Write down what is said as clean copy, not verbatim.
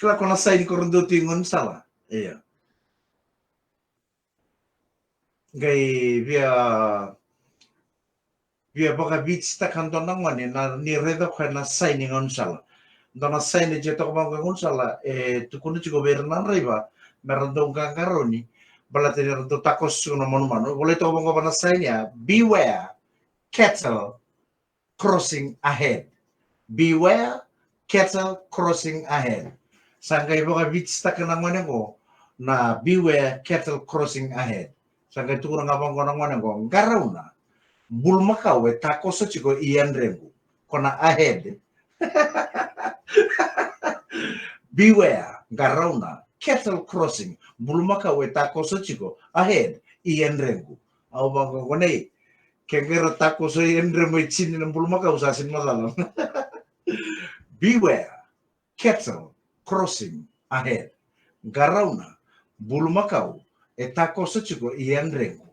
Kila kona sai di korundo tingon sala. Iya. Gai via baka beach ta kanto nangwani na ni redo kana sai ni ngon sala. Dona sai ni jeto ko bang ngon sala tukunu ci gobernan riba merendo garoni balate rendo takos no manu boleh to bang bana sai ya beware cattle crossing ahead. Beware cattle crossing ahead. Sangkai baka beach ta kana ngwane ko na beware cattle crossing ahead. Sangkai tukuna ngabang ko ngwane ko Qarauna Bulumakau takoso chiko yadremu kona ahead. Beware Qarauna cattle crossing Bulumakau takoso chiko ahead yadremu. Au bang ko nei kengero takoso yadremu chini na Bulumakau sasin masalam. Beware cattle crossing ahead. Qarauna Bulumakau takoso chiko yadremu.